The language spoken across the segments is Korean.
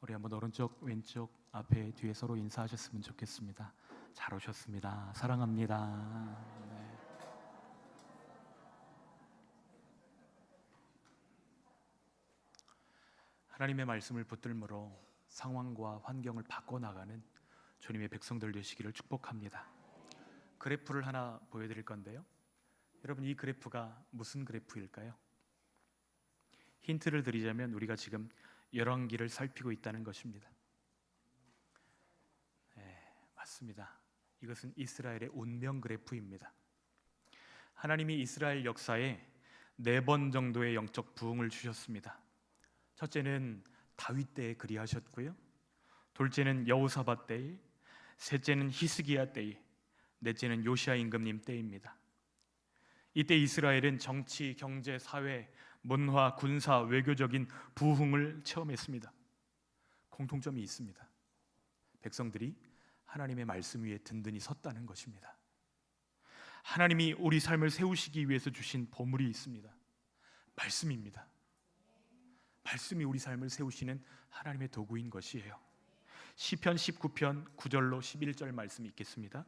우리 한번 오른쪽 왼쪽 앞에 뒤에 서로 인사하셨으면 좋겠습니다. 잘 오셨습니다. 사랑합니다. 네. 하나님의 말씀을 붙들므로 상황과 환경을 바꿔나가는 주님의 백성들 되시기를 축복합니다. 그래프를 하나 보여드릴 건데요, 여러분, 이 그래프가 무슨 그래프일까요? 힌트를 드리자면 우리가 지금 열왕기를 살피고 있다는 것입니다. 네, 맞습니다. 이것은 이스라엘의 운명 그래프입니다. 하나님이 이스라엘 역사에 4번 정도의 영적 부흥을 주셨습니다. 첫째는 다윗 때에 그리하셨고요, 둘째는 여호사밧 때에, 셋째는 히스기야 때에, 넷째는 요시야 임금님 때입니다. 이때 이스라엘은 정치, 경제, 사회, 문화, 군사, 외교적인 부흥을 체험했습니다. 공통점이 있습니다. 백성들이 하나님의 말씀 위에 든든히 섰다는 것입니다. 하나님이 우리 삶을 세우시기 위해서 주신 보물이 있습니다. 말씀입니다. 말씀이 우리 삶을 세우시는 하나님의 도구인 것이에요. 시편 19편 9절로 11절 말씀이 있겠습니다.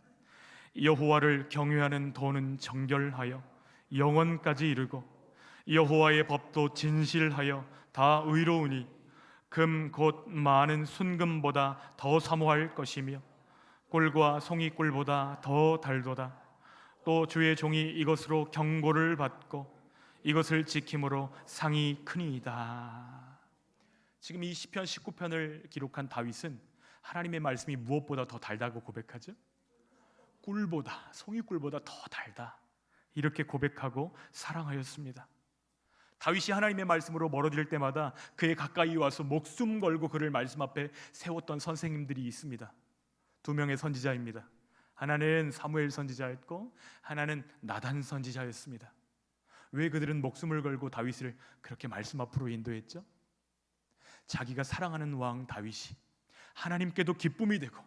여호와를 경외하는 도는 정결하여 영원까지 이르고 여호와의 법도 진실하여 다 의로우니 금 곧 많은 순금보다 더 사모할 것이며 꿀과 송이꿀보다 더 달도다. 또 주의 종이 이것으로 경고를 받고 이것을 지킴으로 상이 크니이다. 지금 이 시편 19편을 기록한 다윗은 하나님의 말씀이 무엇보다 더 달다고 고백하죠? 꿀보다, 송이꿀보다 더 달다, 이렇게 고백하고 사랑하였습니다. 다윗이 하나님의 말씀으로 멀어질 때마다 그에 가까이 와서 목숨 걸고 그를 말씀 앞에 세웠던 선생님들이 있습니다. 2명의 선지자입니다. 하나는 사무엘 선지자였고 하나는 나단 선지자였습니다. 왜 그들은 목숨을 걸고 다윗을 그렇게 말씀 앞으로 인도했죠? 자기가 사랑하는 왕 다윗이 하나님께도 기쁨이 되고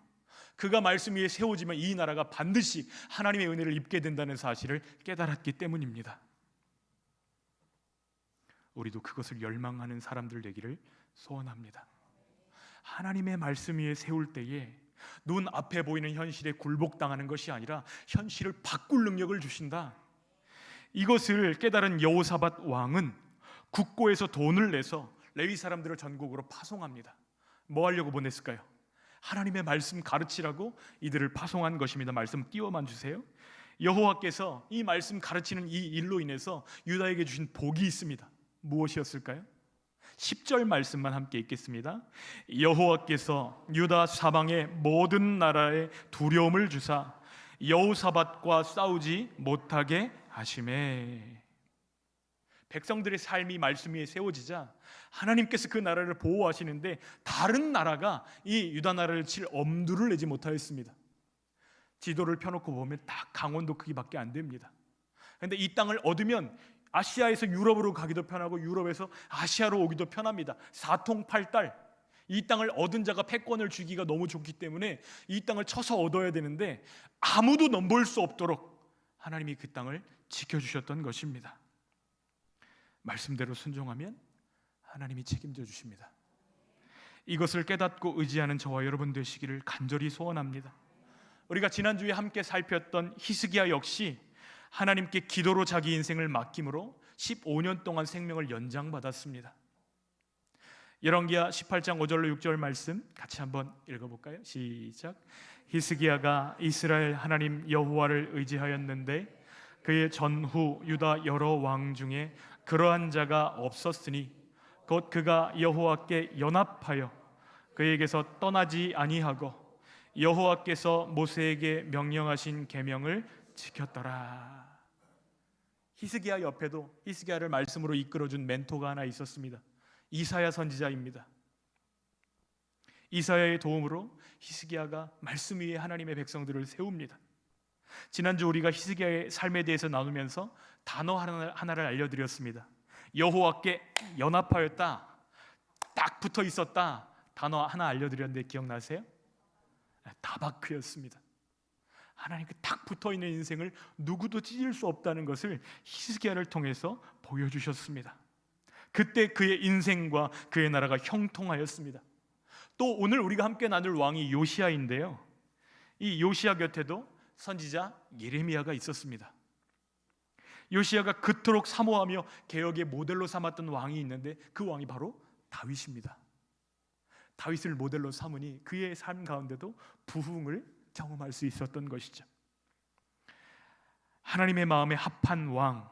그가 말씀 위에 세워지면 이 나라가 반드시 하나님의 은혜를 입게 된다는 사실을 깨달았기 때문입니다. 우리도 그것을 열망하는 사람들 되기를 소원합니다. 하나님의 말씀 위에 세울 때에 눈 앞에 보이는 현실에 굴복당하는 것이 아니라 현실을 바꿀 능력을 주신다. 이것을 깨달은 여호사밧 왕은 국고에서 돈을 내서 레위 사람들을 전국으로 파송합니다. 뭐 하려고 보냈을까요? 하나님의 말씀 가르치라고 이들을 파송한 것입니다. 말씀 띄워만 주세요. 여호와께서 이 말씀 가르치는 이 일로 인해서 유다에게 주신 복이 있습니다. 무엇이었을까요? 10절 말씀만 함께 읽겠습니다. 여호와께서 유다 사방의 모든 나라에 두려움을 주사 여호사밧과 싸우지 못하게 하시매. 백성들의 삶이 말씀 위에 세워지자 하나님께서 그 나라를 보호하시는데 다른 나라가 이 유다 나라를 칠 엄두를 내지 못하였습니다. 지도를 펴놓고 보면 딱 강원도 크기밖에 안 됩니다. 그런데 이 땅을 얻으면 아시아에서 유럽으로 가기도 편하고 유럽에서 아시아로 오기도 편합니다. 사통팔달. 이 땅을 얻은 자가 패권을 쥐기가 너무 좋기 때문에 이 땅을 쳐서 얻어야 되는데 아무도 넘볼 수 없도록 하나님이 그 땅을 지켜주셨던 것입니다. 말씀대로 순종하면 하나님이 책임져 주십니다. 이것을 깨닫고 의지하는 저와 여러분 되시기를 간절히 소원합니다. 우리가 지난주에 함께 살폈던 히스기야 역시 하나님께 기도로 자기 인생을 맡김으로 15년 동안 생명을 연장받았습니다. 열왕기하 18장 5절로 6절 말씀 같이 한번 읽어볼까요? 시작. 히스기야가 이스라엘 하나님 여호와를 의지하였는데 그의 전후 유다 여러 왕 중에 그러한 자가 없었으니 곧 그가 여호와께 연합하여 그에게서 떠나지 아니하고 여호와께서 모세에게 명령하신 계명을 지켰더라. 히스기야 옆에도 히스기야를 말씀으로 이끌어준 멘토가 하나 있었습니다. 이사야 선지자입니다. 이사야의 도움으로 히스기야가 말씀 위에 하나님의 백성들을 세웁니다. 지난주 우리가 히스기야의 삶에 대해서 나누면서 단어 하나를 알려드렸습니다. 여호와께 연합하였다, 딱 붙어 있었다. 단어 하나 알려드렸는데 기억나세요? 다바크였습니다. 하나님께 딱 붙어있는 인생을 누구도 찢을 수 없다는 것을 히스기야를 통해서 보여주셨습니다. 그때 그의 인생과 그의 나라가 형통하였습니다. 또 오늘 우리가 함께 나눌 왕이 요시야인데요, 이 요시야 곁에도 선지자 예레미야가 있었습니다. 요시야가 그토록 사모하며 개혁의 모델로 삼았던 왕이 있는데 그 왕이 바로 다윗입니다. 다윗을 모델로 삼으니 그의 삶 가운데도 부흥을 경험할 수 있었던 것이죠. 하나님의 마음에 합한 왕,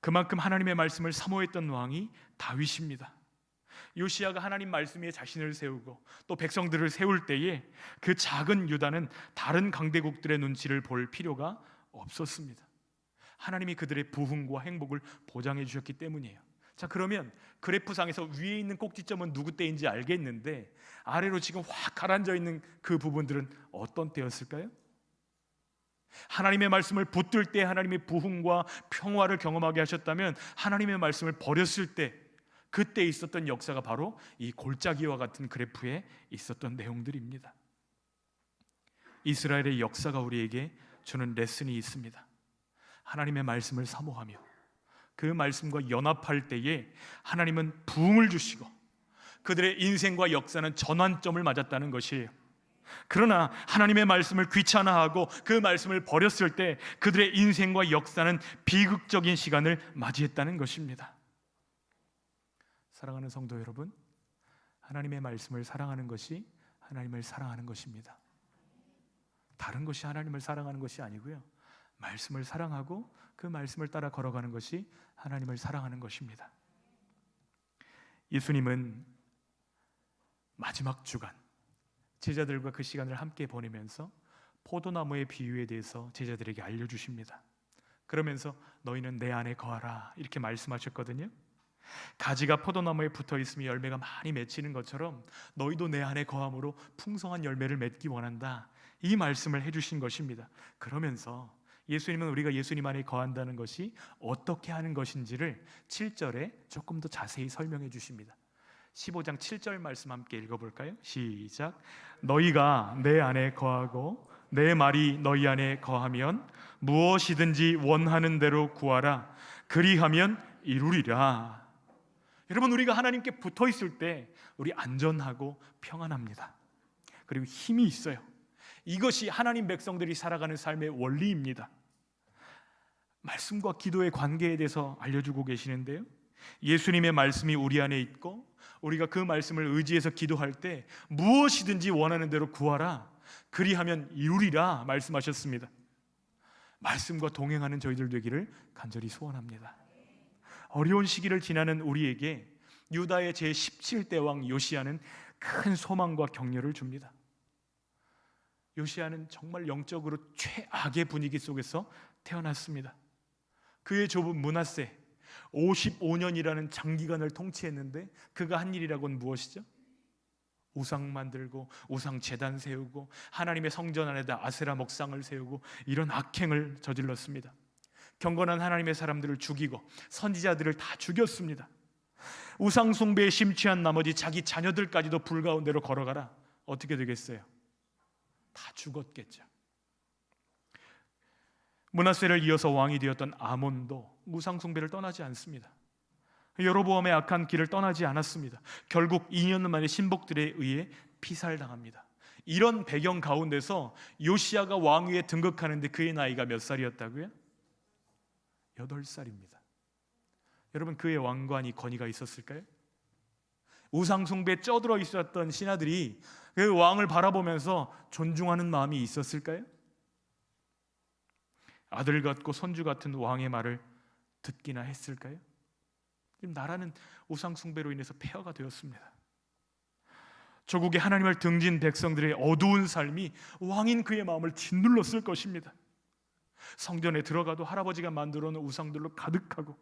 그만큼 하나님의 말씀을 사모했던 왕이 다윗입니다. 요시야가 하나님 말씀 위에 자신을 세우고 또 백성들을 세울 때에 그 작은 유다는 다른 강대국들의 눈치를 볼 필요가 없었습니다. 하나님이 그들의 부흥과 행복을 보장해 주셨기 때문이에요. 자, 그러면 그래프상에서 위에 있는 꼭지점은 누구 때인지 알겠는데 아래로 지금 확 가라앉아 있는 그 부분들은 어떤 때였을까요? 하나님의 말씀을 붙들 때 하나님의 부흥과 평화를 경험하게 하셨다면 하나님의 말씀을 버렸을 때 그때 있었던 역사가 바로 이 골짜기와 같은 그래프에 있었던 내용들입니다. 이스라엘의 역사가 우리에게 주는 레슨이 있습니다. 하나님의 말씀을 사모하며 그 말씀과 연합할 때에 하나님은 부흥을 주시고 그들의 인생과 역사는 전환점을 맞았다는 것이에요. 그러나 하나님의 말씀을 귀찮아하고 그 말씀을 버렸을 때 그들의 인생과 역사는 비극적인 시간을 맞이했다는 것입니다. 사랑하는 성도 여러분, 하나님의 말씀을 사랑하는 것이 하나님을 사랑하는 것입니다. 다른 것이 하나님을 사랑하는 것이 아니고요, 말씀을 사랑하고 그 말씀을 따라 걸어가는 것이 하나님을 사랑하는 것입니다. 예수님은 마지막 주간 제자들과 그 시간을 함께 보내면서 포도나무의 비유에 대해서 제자들에게 알려주십니다. 그러면서 너희는 내 안에 거하라 이렇게 말씀하셨거든요. 가지가 포도나무에 붙어 있으면 열매가 많이 맺히는 것처럼 너희도 내 안에 거함으로 풍성한 열매를 맺기 원한다, 이 말씀을 해주신 것입니다. 그러면서 예수님은 우리가 예수님 안에 거한다는 것이 어떻게 하는 것인지를 7절에 조금 더 자세히 설명해 주십니다. 15장 7절 말씀 함께 읽어볼까요? 시작. 너희가 내 안에 거하고 내 말이 너희 안에 거하면 무엇이든지 원하는 대로 구하라. 그리하면 이루리라. 여러분, 우리가 하나님께 붙어 있을 때 우리 안전하고 평안합니다. 그리고 힘이 있어요. 이것이 하나님 백성들이 살아가는 삶의 원리입니다. 말씀과 기도의 관계에 대해서 알려주고 계시는데요, 예수님의 말씀이 우리 안에 있고 우리가 그 말씀을 의지해서 기도할 때 무엇이든지 원하는 대로 구하라. 그리하면 이루리라 말씀하셨습니다. 말씀과 동행하는 저희들 되기를 간절히 소원합니다. 어려운 시기를 지나는 우리에게 유다의 제17대 왕 요시야는 큰 소망과 격려를 줍니다. 요시야는 정말 영적으로 최악의 분위기 속에서 태어났습니다. 그의 조부 므낫세 55년이라는 장기간을 통치했는데 그가 한 일이라고는 무엇이죠? 우상 만들고 우상 제단 세우고 하나님의 성전 안에다 아세라 목상을 세우고 이런 악행을 저질렀습니다. 경건한 하나님의 사람들을 죽이고 선지자들을 다 죽였습니다. 우상 숭배에 심취한 나머지 자기 자녀들까지도 불 가운데로 걸어가라. 어떻게 되겠어요? 다 죽었겠죠. 므낫세를 이어서 왕이 되었던 아몬도 우상 숭배를 떠나지 않습니다. 여로보암의 악한 길을 떠나지 않았습니다. 결국 2년 만에 신복들에 의해 피살당합니다. 이런 배경 가운데서 요시야가 왕위에 등극하는데 그의 나이가 몇 살이었다고요? 8살입니다. 여러분, 그의 왕관이 권위가 있었을까요? 우상 숭배에 쩌들어 있었던 신하들이 그 왕을 바라보면서 존중하는 마음이 있었을까요? 아들 같고 손주 같은 왕의 말을 듣기나 했을까요? 지금 나라는 우상 숭배로 인해서 폐허가 되었습니다. 조국의 하나님을 등진 백성들의 어두운 삶이 왕인 그의 마음을 짓눌렀을 것입니다. 성전에 들어가도 할아버지가 만들어 놓은 우상들로 가득하고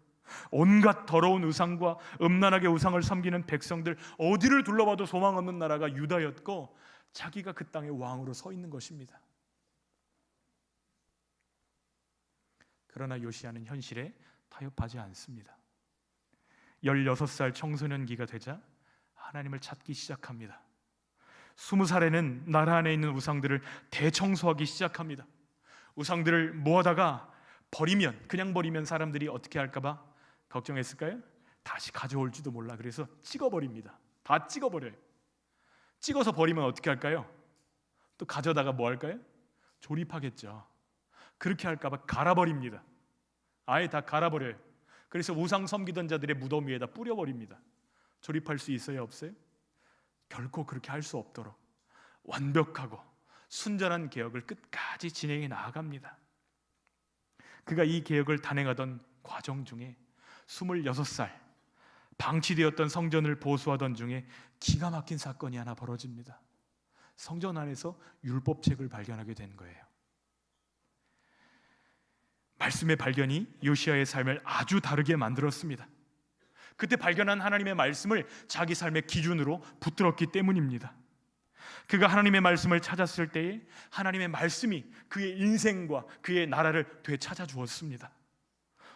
온갖 더러운 우상과 음란하게 우상을 섬기는 백성들, 어디를 둘러봐도 소망 없는 나라가 유다였고 자기가 그 땅의 왕으로 서 있는 것입니다. 그러나 요시야는 현실에 타협하지 않습니다. 16살 청소년기가 되자 하나님을 찾기 시작합니다. 20살에는 나라 안에 있는 우상들을 대청소하기 시작합니다. 우상들을 모아다가 그냥 버리면 사람들이 어떻게 할까봐 걱정했을까요? 다시 가져올지도 몰라. 그래서 찍어버립니다. 다 찍어버려요. 찍어서 버리면 어떻게 할까요? 또 가져다가 뭐 할까요? 조립하겠죠. 그렇게 할까봐 갈아버립니다. 아예 다 갈아버려요. 그래서 우상 섬기던 자들의 무덤 위에다 뿌려버립니다. 조립할 수 있어요, 없어요? 결코 그렇게 할 수 없도록 완벽하고 순전한 개혁을 끝까지 진행해 나아갑니다. 그가 이 개혁을 단행하던 과정 중에 26살 방치되었던 성전을 보수하던 중에 기가 막힌 사건이 하나 벌어집니다. 성전 안에서 율법책을 발견하게 된 거예요. 말씀의 발견이 요시야의 삶을 아주 다르게 만들었습니다. 그때 발견한 하나님의 말씀을 자기 삶의 기준으로 붙들었기 때문입니다. 그가 하나님의 말씀을 찾았을 때에 하나님의 말씀이 그의 인생과 그의 나라를 되찾아 주었습니다.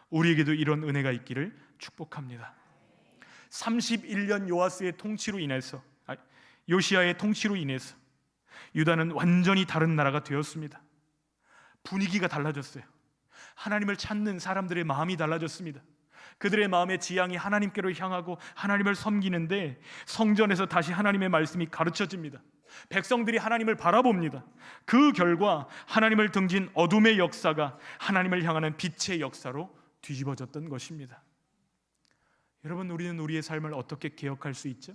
우리에게도 이런 은혜가 있기를 축복합니다. 31년 요시야의 통치로 인해서 유다는 완전히 다른 나라가 되었습니다. 분위기가 달라졌어요. 하나님을 찾는 사람들의 마음이 달라졌습니다. 그들의 마음의 지향이 하나님께로 향하고 하나님을 섬기는데 성전에서 다시 하나님의 말씀이 가르쳐집니다. 백성들이 하나님을 바라봅니다. 그 결과 하나님을 등진 어둠의 역사가 하나님을 향하는 빛의 역사로 뒤집어졌던 것입니다. 여러분, 우리는 우리의 삶을 어떻게 개혁할 수 있죠?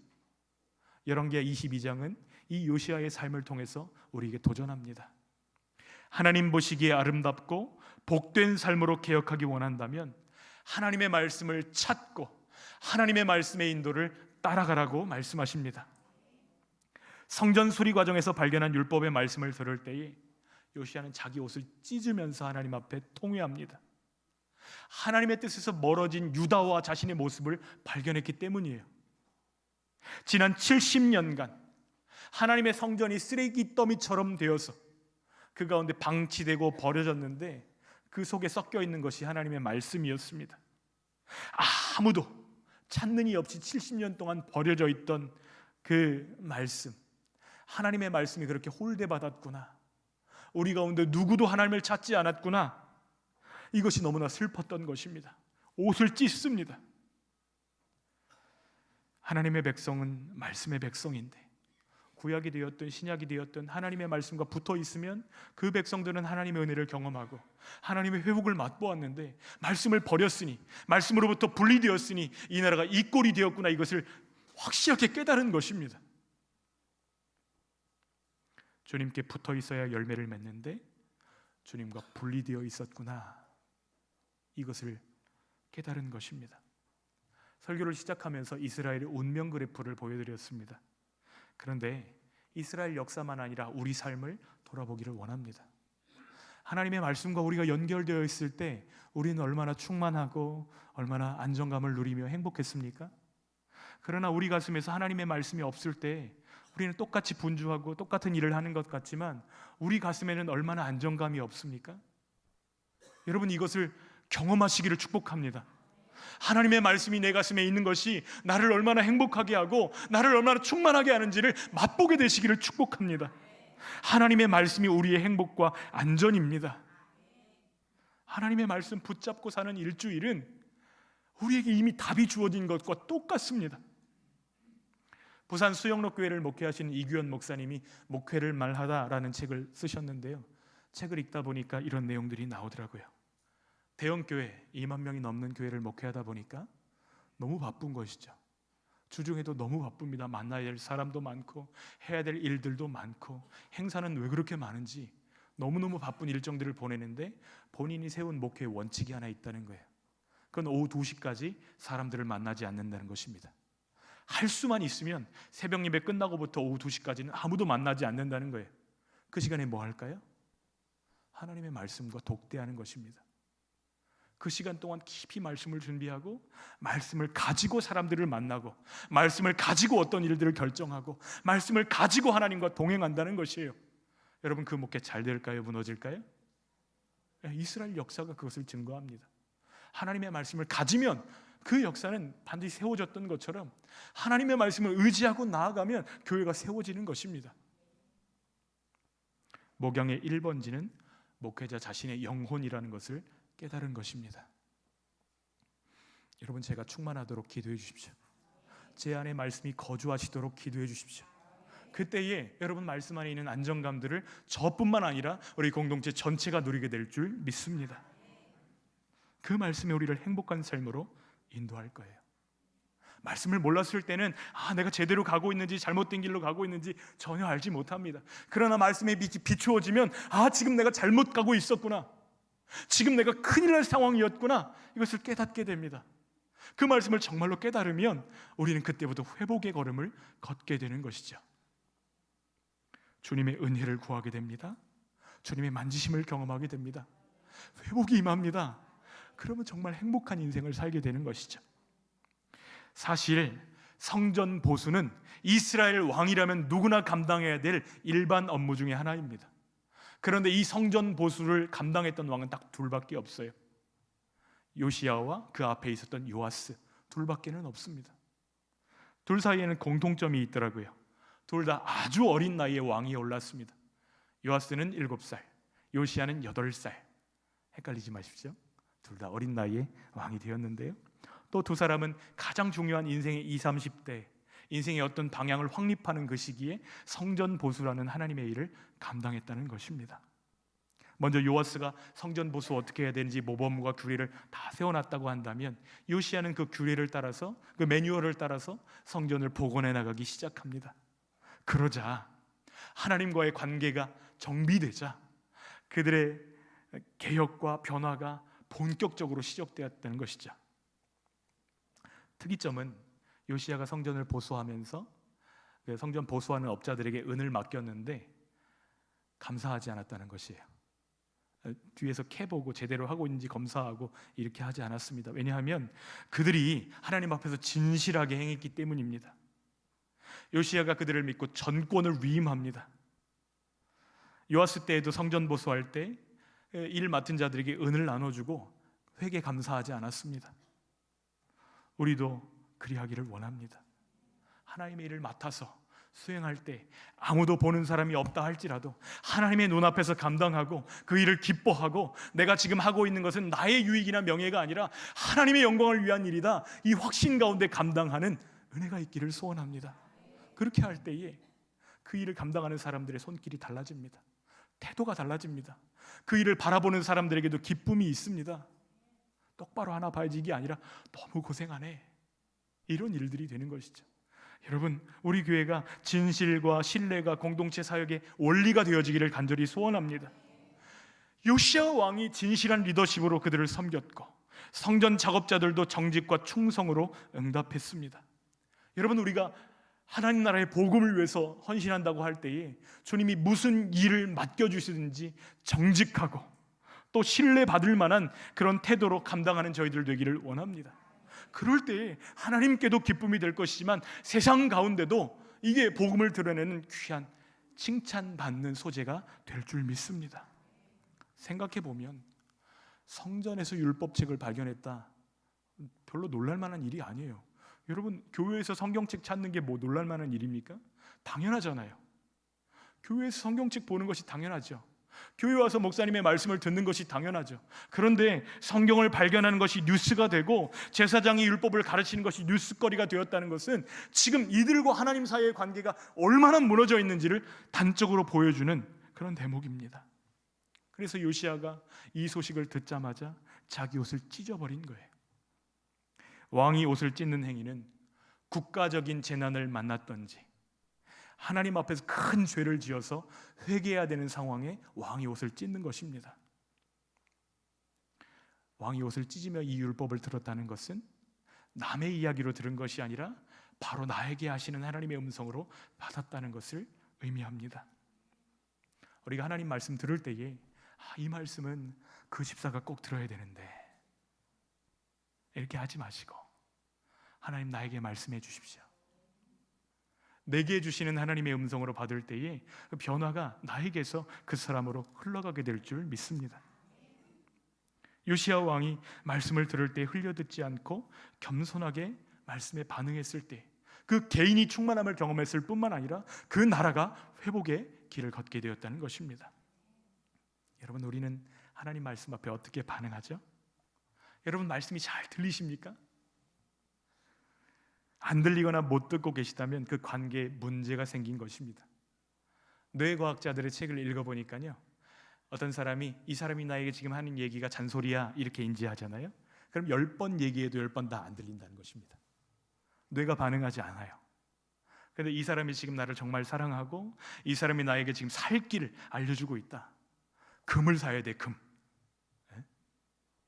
열왕기하 22장은 이 요시야의 삶을 통해서 우리에게 도전합니다. 하나님 보시기에 아름답고 복된 삶으로 개혁하기 원한다면 하나님의 말씀을 찾고 하나님의 말씀의 인도를 따라가라고 말씀하십니다. 성전 수리 과정에서 발견한 율법의 말씀을 들을 때에 요시야는 자기 옷을 찢으면서 하나님 앞에 통회합니다. 하나님의 뜻에서 멀어진 유다와 자신의 모습을 발견했기 때문이에요. 지난 70년간 하나님의 성전이 쓰레기 더미처럼 되어서 그 가운데 방치되고 버려졌는데 그 속에 섞여 있는 것이 하나님의 말씀이었습니다. 아무도 찾는 이 없이 70년 동안 버려져 있던 그 말씀, 하나님의 말씀이 그렇게 홀대받았구나, 우리 가운데 누구도 하나님을 찾지 않았구나, 이것이 너무나 슬펐던 것입니다. 옷을 찢습니다. 하나님의 백성은 말씀의 백성인데 구약이 되었든 신약이 되었든 하나님의 말씀과 붙어 있으면 그 백성들은 하나님의 은혜를 경험하고 하나님의 회복을 맛보았는데 말씀을 버렸으니, 말씀으로부터 분리되었으니 이 나라가 이 꼴이 되었구나, 이것을 확실하게 깨달은 것입니다. 주님께 붙어 있어야 열매를 맺는데 주님과 분리되어 있었구나, 이것을 깨달은 것입니다. 설교를 시작하면서 이스라엘의 운명 그래프를 보여드렸습니다. 그런데 이스라엘 역사만 아니라 우리 삶을 돌아보기를 원합니다. 하나님의 말씀과 우리가 연결되어 있을 때 우리는 얼마나 충만하고 얼마나 안정감을 누리며 행복했습니까? 그러나 우리 가슴에서 하나님의 말씀이 없을 때 우리는 똑같이 분주하고 똑같은 일을 하는 것 같지만 우리 가슴에는 얼마나 안정감이 없습니까? 여러분, 이것을 경험하시기를 축복합니다. 하나님의 말씀이 내 가슴에 있는 것이 나를 얼마나 행복하게 하고 나를 얼마나 충만하게 하는지를 맛보게 되시기를 축복합니다. 하나님의 말씀이 우리의 행복과 안전입니다. 하나님의 말씀 붙잡고 사는 일주일은 우리에게 이미 답이 주어진 것과 똑같습니다. 부산 수영록교회를 목회하시는 이규현 목사님이 목회를 말하다라는 책을 쓰셨는데요, 책을 읽다 보니까 이런 내용들이 나오더라고요. 대형교회 2만 명이 넘는 교회를 목회하다 보니까 너무 바쁜 것이죠. 주중에도 너무 바쁩니다. 만나야 될 사람도 많고 해야 될 일들도 많고 행사는 왜 그렇게 많은지 너무너무 바쁜 일정들을 보내는데 본인이 세운 목회의 원칙이 하나 있다는 거예요. 그건 오후 2시까지 사람들을 만나지 않는다는 것입니다. 할 수만 있으면 새벽 예배 끝나고부터 오후 2시까지는 아무도 만나지 않는다는 거예요. 그 시간에 뭐 할까요? 하나님의 말씀과 독대하는 것입니다. 그 시간 동안 깊이 말씀을 준비하고 말씀을 가지고 사람들을 만나고 말씀을 가지고 어떤 일들을 결정하고 말씀을 가지고 하나님과 동행한다는 것이에요. 여러분, 그 목회 잘 될까요? 무너질까요? 이스라엘 역사가 그것을 증거합니다. 하나님의 말씀을 가지면 그 역사는 반드시 세워졌던 것처럼 하나님의 말씀을 의지하고 나아가면 교회가 세워지는 것입니다. 목양의 1번지는 목회자 자신의 영혼이라는 것을 깨달은 것입니다. 여러분, 제가 충만하도록 기도해 주십시오. 제 안에 말씀이 거주하시도록 기도해 주십시오. 그때에 여러분 말씀 안에 있는 안정감들을 저뿐만 아니라 우리 공동체 전체가 누리게 될 줄 믿습니다. 그 말씀이 우리를 행복한 삶으로 인도할 거예요. 말씀을 몰랐을 때는 내가 제대로 가고 있는지 잘못된 길로 가고 있는지 전혀 알지 못합니다. 그러나 말씀에 비추어지면 지금 내가 잘못 가고 있었구나, 지금 내가 큰일 날 상황이었구나, 이것을 깨닫게 됩니다. 그 말씀을 정말로 깨달으면 우리는 그때부터 회복의 걸음을 걷게 되는 것이죠. 주님의 은혜를 구하게 됩니다. 주님의 만지심을 경험하게 됩니다. 회복이 임합니다. 그러면 정말 행복한 인생을 살게 되는 것이죠. 사실 성전 보수는 이스라엘 왕이라면 누구나 감당해야 될 일반 업무 중에 하나입니다. 그런데 이 성전 보수를 감당했던 왕은 딱 둘밖에 없어요. 요시야와 그 앞에 있었던 요아스, 둘밖에는 없습니다. 둘 사이에는 공통점이 있더라고요. 둘 다 아주 어린 나이에 왕위에 올랐습니다. 요아스는 7살, 요시야는 8살. 헷갈리지 마십시오. 둘 다 어린 나이에 왕이 되었는데요, 또 두 사람은 가장 중요한 인생의 20, 30대, 인생의 어떤 방향을 확립하는 그 시기에 성전 보수라는 하나님의 일을 감당했다는 것입니다. 먼저 요아스가 성전 보수 어떻게 해야 되는지 모범과 규례를 다 세워놨다고 한다면, 요시야는 그 규례를 따라서, 그 매뉴얼을 따라서 성전을 복원해 나가기 시작합니다. 그러자 하나님과의 관계가 정비되자 그들의 개혁과 변화가 본격적으로 시작되었다는 것이죠. 특이점은 요시야가 성전을 보수하면서 성전 보수하는 업자들에게 은을 맡겼는데 감사하지 않았다는 것이에요. 뒤에서 캐보고 제대로 하고 있는지 검사하고 이렇게 하지 않았습니다. 왜냐하면 그들이 하나님 앞에서 진실하게 행했기 때문입니다. 요시야가 그들을 믿고 전권을 위임합니다. 요아스 때에도 성전 보수할 때 일 맡은 자들에게 은을 나눠주고 회개 감사하지 않았습니다. 우리도 그리하기를 원합니다. 하나님의 일을 맡아서 수행할 때 아무도 보는 사람이 없다 할지라도 하나님의 눈앞에서 감당하고 그 일을 기뻐하고, 내가 지금 하고 있는 것은 나의 유익이나 명예가 아니라 하나님의 영광을 위한 일이다, 이 확신 가운데 감당하는 은혜가 있기를 소원합니다. 그렇게 할 때에 그 일을 감당하는 사람들의 손길이 달라집니다. 태도가 달라집니다. 그 일을 바라보는 사람들에게도 기쁨이 있습니다. 똑바로 하나 봐야지 이게 아니라 너무 고생하네, 이런 일들이 되는 것이죠. 여러분, 우리 교회가 진실과 신뢰가 공동체 사역의 원리가 되어지기를 간절히 소원합니다. 요시야 왕이 진실한 리더십으로 그들을 섬겼고, 성전 작업자들도 정직과 충성으로 응답했습니다. 여러분, 우리가 하나님 나라의 복음을 위해서 헌신한다고 할 때에 주님이 무슨 일을 맡겨주시든지 정직하고 또 신뢰받을 만한 그런 태도로 감당하는 저희들 되기를 원합니다. 그럴 때에 하나님께도 기쁨이 될 것이지만 세상 가운데도 이게 복음을 드러내는 귀한 칭찬받는 소재가 될 줄 믿습니다. 생각해보면 성전에서 율법책을 발견했다, 별로 놀랄만한 일이 아니에요. 여러분, 교회에서 성경책 찾는 게 뭐 놀랄만한 일입니까? 당연하잖아요. 교회에서 성경책 보는 것이 당연하죠. 교회 와서 목사님의 말씀을 듣는 것이 당연하죠. 그런데 성경을 발견하는 것이 뉴스가 되고 제사장이 율법을 가르치는 것이 뉴스거리가 되었다는 것은 지금 이들과 하나님 사이의 관계가 얼마나 무너져 있는지를 단적으로 보여주는 그런 대목입니다. 그래서 요시야가 이 소식을 듣자마자 자기 옷을 찢어버린 거예요. 왕이 옷을 찢는 행위는 국가적인 재난을 만났던지 하나님 앞에서 큰 죄를 지어서 회개해야 되는 상황에 왕이 옷을 찢는 것입니다. 왕이 옷을 찢으며 이 율법을 들었다는 것은 남의 이야기로 들은 것이 아니라 바로 나에게 하시는 하나님의 음성으로 받았다는 것을 의미합니다. 우리가 하나님 말씀 들을 때에 이 말씀은 그 집사가 꼭 들어야 되는데, 이렇게 하지 마시고 하나님 나에게 말씀해 주십시오. 내게 주시는 하나님의 음성으로 받을 때에 그 변화가 나에게서 그 사람으로 흘러가게 될 줄 믿습니다. 요시야 왕이 말씀을 들을 때 흘려듣지 않고 겸손하게 말씀에 반응했을 때 그 개인이 충만함을 경험했을 뿐만 아니라 그 나라가 회복의 길을 걷게 되었다는 것입니다. 여러분, 우리는 하나님 말씀 앞에 어떻게 반응하죠? 여러분, 말씀이 잘 들리십니까? 안 들리거나 못 듣고 계시다면 그 관계에 문제가 생긴 것입니다. 뇌과학자들의 책을 읽어보니까요, 어떤 사람이 이 사람이 나에게 지금 하는 얘기가 잔소리야 이렇게 인지하잖아요. 그럼 10번 얘기해도 10번 다 안 들린다는 것입니다. 뇌가 반응하지 않아요. 그런데 이 사람이 지금 나를 정말 사랑하고 이 사람이 나에게 지금 살 길을 알려주고 있다. 금을 사야 돼, 금.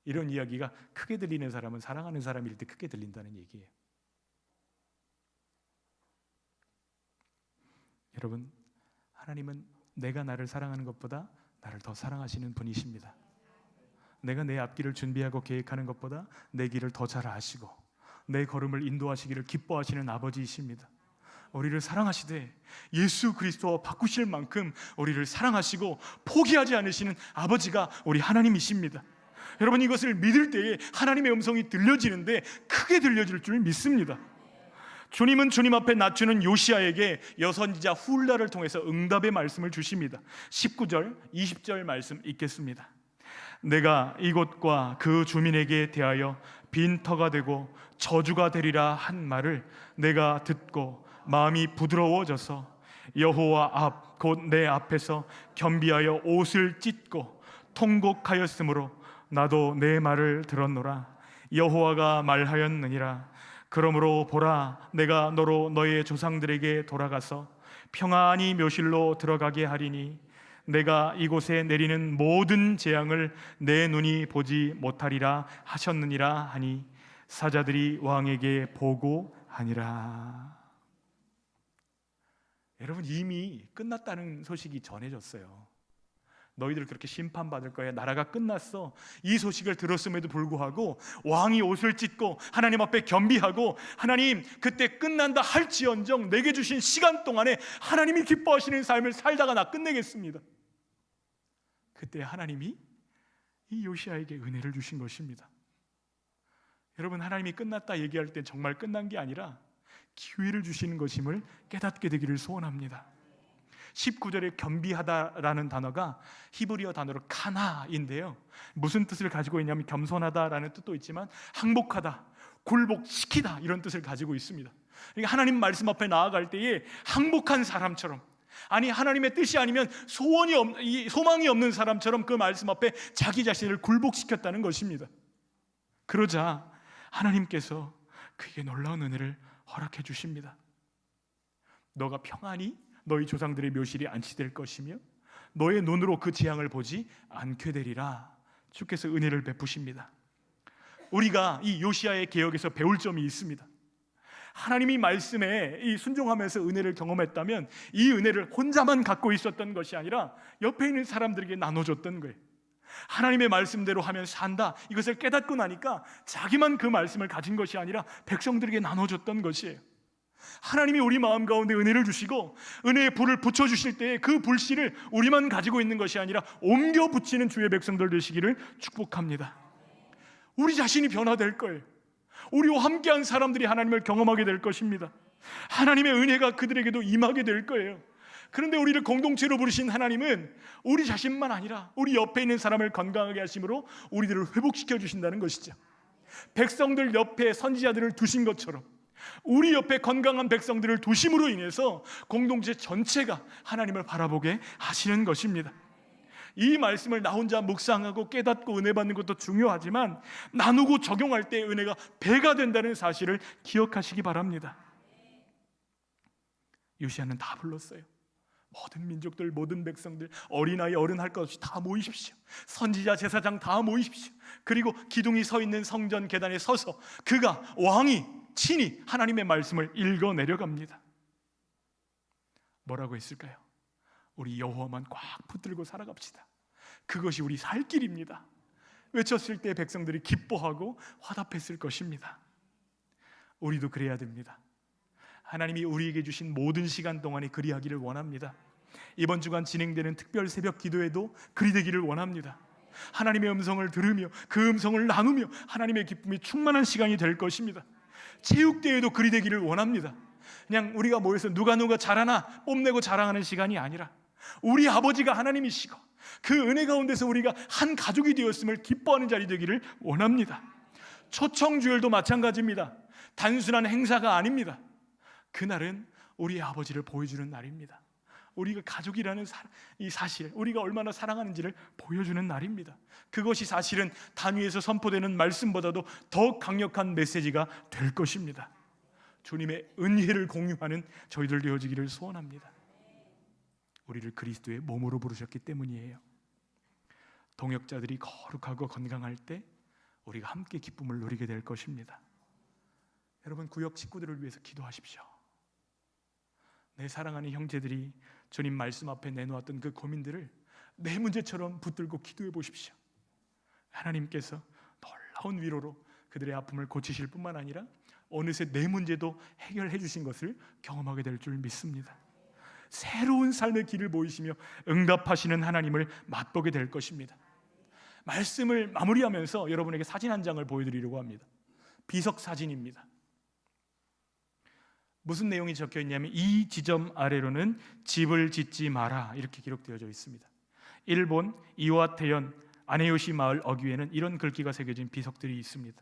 이런 이야기가 크게 들리는 사람은 사랑하는 사람일 때 크게 들린다는 얘기예요. 여러분, 하나님은 내가 나를 사랑하는 것보다 나를 더 사랑하시는 분이십니다. 내가 내 앞길을 준비하고 계획하는 것보다 내 길을 더 잘 아시고 내 걸음을 인도하시기를 기뻐하시는 아버지이십니다. 우리를 사랑하시되 예수 그리스도와 바꾸실 만큼 우리를 사랑하시고 포기하지 않으시는 아버지가 우리 하나님이십니다. 여러분, 이것을 믿을 때에 하나님의 음성이 들려지는데 크게 들려질 줄 믿습니다. 주님은 주님 앞에 낮추는 요시야에게 여선지자 훌라를 통해서 응답의 말씀을 주십니다. 19절, 20절 말씀 읽겠습니다. 내가 이곳과 그 주민에게 대하여 빈터가 되고 저주가 되리라 한 말을 내가 듣고 마음이 부드러워져서 여호와 앞 곧 내 앞에서 겸비하여 옷을 찢고 통곡하였으므로 나도 내 말을 들었노라. 여호와가 말하였느니라. 그러므로 보라, 내가 너로 너의 조상들에게 돌아가서 평안히 묘실로 들어가게 하리니 내가 이곳에 내리는 모든 재앙을 내 눈이 보지 못하리라 하셨느니라 하니 사자들이 왕에게 보고하니라. 여러분, 이미 끝났다는 소식이 전해졌어요. 너희들 그렇게 심판받을 거야, 나라가 끝났어. 이 소식을 들었음에도 불구하고 왕이 옷을 찢고 하나님 앞에 겸비하고, 하나님 그때 끝난다 할지언정 내게 주신 시간 동안에 하나님이 기뻐하시는 삶을 살다가 나 끝내겠습니다. 그때 하나님이 이 요시야에게 은혜를 주신 것입니다. 여러분, 하나님이 끝났다 얘기할 때 정말 끝난 게 아니라 기회를 주시는 것임을 깨닫게 되기를 소원합니다. 19절에 겸비하다라는 단어가 히브리어 단어로 카나인데요, 무슨 뜻을 가지고 있냐면 겸손하다라는 뜻도 있지만 항복하다, 굴복시키다 이런 뜻을 가지고 있습니다. 그러니까 하나님 말씀 앞에 나아갈 때에 항복한 사람처럼, 아니 하나님의 뜻이 아니면 소망이 없는 사람처럼 그 말씀 앞에 자기 자신을 굴복시켰다는 것입니다. 그러자 하나님께서 그에게 놀라운 은혜를 허락해 주십니다. 너가 평안히 너희 조상들의 묘실이 안치될 것이며 너의 눈으로 그 재앙을 보지 않게 되리라. 주께서 은혜를 베푸십니다. 우리가 이 요시야의 개혁에서 배울 점이 있습니다. 하나님이 말씀에 이 순종하면서 은혜를 경험했다면 이 은혜를 혼자만 갖고 있었던 것이 아니라 옆에 있는 사람들에게 나눠줬던 거예요. 하나님의 말씀대로 하면 산다, 이것을 깨닫고 나니까 자기만 그 말씀을 가진 것이 아니라 백성들에게 나눠줬던 것이에요. 하나님이 우리 마음 가운데 은혜를 주시고 은혜의 불을 붙여주실 때에 그 불씨를 우리만 가지고 있는 것이 아니라 옮겨 붙이는 주의 백성들 되시기를 축복합니다. 우리 자신이 변화될 거예요. 우리와 함께한 사람들이 하나님을 경험하게 될 것입니다. 하나님의 은혜가 그들에게도 임하게 될 거예요. 그런데 우리를 공동체로 부르신 하나님은 우리 자신만 아니라 우리 옆에 있는 사람을 건강하게 하심으로 우리들을 회복시켜 주신다는 것이죠. 백성들 옆에 선지자들을 두신 것처럼 우리 옆에 건강한 백성들을 두심으로 인해서 공동체 전체가 하나님을 바라보게 하시는 것입니다. 이 말씀을 나 혼자 묵상하고 깨닫고 은혜 받는 것도 중요하지만 나누고 적용할 때 은혜가 배가 된다는 사실을 기억하시기 바랍니다. 요시야는 다 불렀어요. 모든 민족들, 모든 백성들, 어린아이 어른 할 것 없이 다 모이십시오. 선지자 제사장 다 모이십시오. 그리고 기둥이 서 있는 성전 계단에 서서 그가 왕이 친히 하나님의 말씀을 읽어 내려갑니다. 뭐라고 했을까요? 우리 여호와만 꽉 붙들고 살아갑시다. 그것이 우리 살 길입니다. 외쳤을 때 백성들이 기뻐하고 화답했을 것입니다. 우리도 그래야 됩니다. 하나님이 우리에게 주신 모든 시간 동안에 그리하기를 원합니다. 이번 주간 진행되는 특별 새벽 기도에도 그리 되기를 원합니다. 하나님의 음성을 들으며 그 음성을 나누며 하나님의 기쁨이 충만한 시간이 될 것입니다. 체육대회도 그리 되기를 원합니다. 그냥 우리가 모여서 누가 잘하나 뽐내고 자랑하는 시간이 아니라 우리 아버지가 하나님이시고 그 은혜 가운데서 우리가 한 가족이 되었음을 기뻐하는 자리 되기를 원합니다. 초청주일도 마찬가지입니다. 단순한 행사가 아닙니다. 그날은 우리의 아버지를 보여주는 날입니다. 우리가 가족이라는 이 사실, 우리가 얼마나 사랑하는지를 보여주는 날입니다. 그것이 사실은 단위에서 선포되는 말씀보다도 더 강력한 메시지가 될 것입니다. 주님의 은혜를 공유하는 저희들 되어지기를 소원합니다. 우리를 그리스도의 몸으로 부르셨기 때문이에요. 동역자들이 거룩하고 건강할 때 우리가 함께 기쁨을 누리게 될 것입니다. 여러분, 구역 식구들을 위해서 기도하십시오. 내 사랑하는 형제들이 주님 말씀 앞에 내놓았던 그 고민들을 내 문제처럼 붙들고 기도해 보십시오. 하나님께서 놀라운 위로로 그들의 아픔을 고치실 뿐만 아니라 어느새 내 문제도 해결해 주신 것을 경험하게 될 줄 믿습니다. 새로운 삶의 길을 보이시며 응답하시는 하나님을 맛보게 될 것입니다. 말씀을 마무리하면서 여러분에게 사진 한 장을 보여드리려고 합니다. 비석 사진입니다. 무슨 내용이 적혀 있냐면 이 지점 아래로는 집을 짓지 마라 이렇게 기록되어져 있습니다. 일본 이와테현 아네요시 마을 어귀에는 이런 글귀가 새겨진 비석들이 있습니다.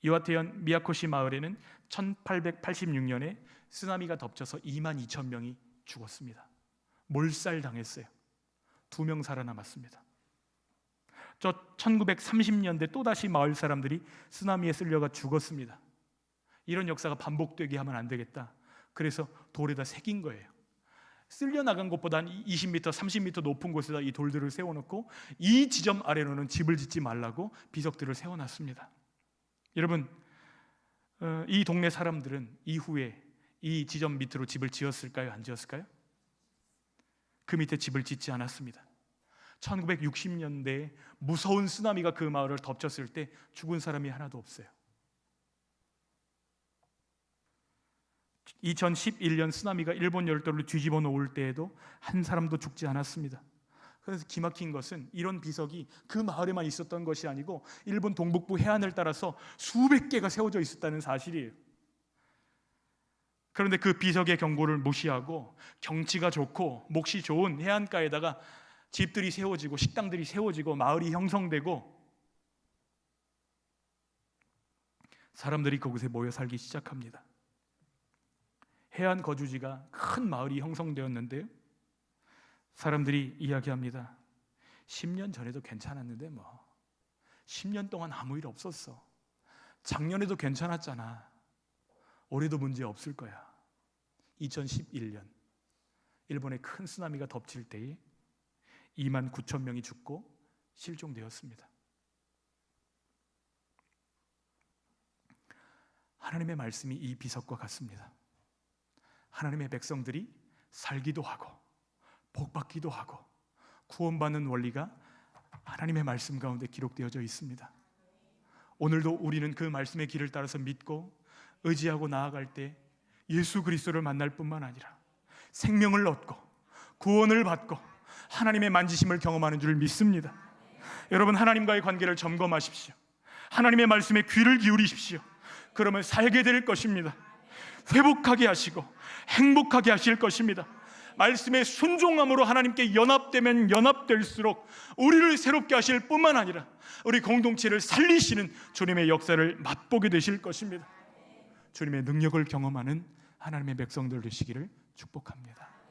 이와테현 미야코시 마을에는 1886년에 쓰나미가 덮쳐서 22,000명이 죽었습니다. 몰살당했어요. 2명 살아남았습니다. 저 1930년대 또다시 마을 사람들이 쓰나미에 쓸려가 죽었습니다. 이런 역사가 반복되게 하면 안 되겠다. 그래서 돌에다 새긴 거예요. 쓸려나간 곳보다 한 20m, 30m 높은 곳에다 이 돌들을 세워놓고 이 지점 아래로는 집을 짓지 말라고 비석들을 세워놨습니다. 여러분, 이 동네 사람들은 이후에 이 지점 밑으로 집을 지었을까요? 안 지었을까요? 그 밑에 집을 짓지 않았습니다. 1960년대에 무서운 쓰나미가 그 마을을 덮쳤을 때 죽은 사람이 하나도 없어요. 2011년 쓰나미가 일본 열도를 뒤집어 놓을 때에도 한 사람도 죽지 않았습니다. 그래서 기막힌 것은 이런 비석이 그 마을에만 있었던 것이 아니고 일본 동북부 해안을 따라서 수백 개가 세워져 있었다는 사실이에요. 그런데 그 비석의 경고를 무시하고 경치가 좋고 몫이 좋은 해안가에다가 집들이 세워지고 식당들이 세워지고 마을이 형성되고 사람들이 그곳에 모여 살기 시작합니다. 해안 거주지가 큰 마을이 형성되었는데요, 사람들이 이야기합니다. 10년 전에도 괜찮았는데 10년 동안 아무 일 없었어. 작년에도 괜찮았잖아. 올해도 문제 없을 거야. 2011년 일본의 큰 쓰나미가 덮칠 때에 29,000명이 죽고 실종되었습니다. 하나님의 말씀이 이 비석과 같습니다. 하나님의 백성들이 살기도 하고 복받기도 하고 구원받는 원리가 하나님의 말씀 가운데 기록되어져 있습니다. 오늘도 우리는 그 말씀의 길을 따라서 믿고 의지하고 나아갈 때 예수 그리스도를 만날 뿐만 아니라 생명을 얻고 구원을 받고 하나님의 만지심을 경험하는 줄 믿습니다. 여러분, 하나님과의 관계를 점검하십시오. 하나님의 말씀에 귀를 기울이십시오. 그러면 살게 될 것입니다. 회복하게 하시고 행복하게 하실 것입니다. 말씀의 순종함으로 하나님께 연합되면 연합될수록 우리를 새롭게 하실 뿐만 아니라 우리 공동체를 살리시는 주님의 역사를 맛보게 되실 것입니다. 주님의 능력을 경험하는 하나님의 백성들 되시기를 축복합니다.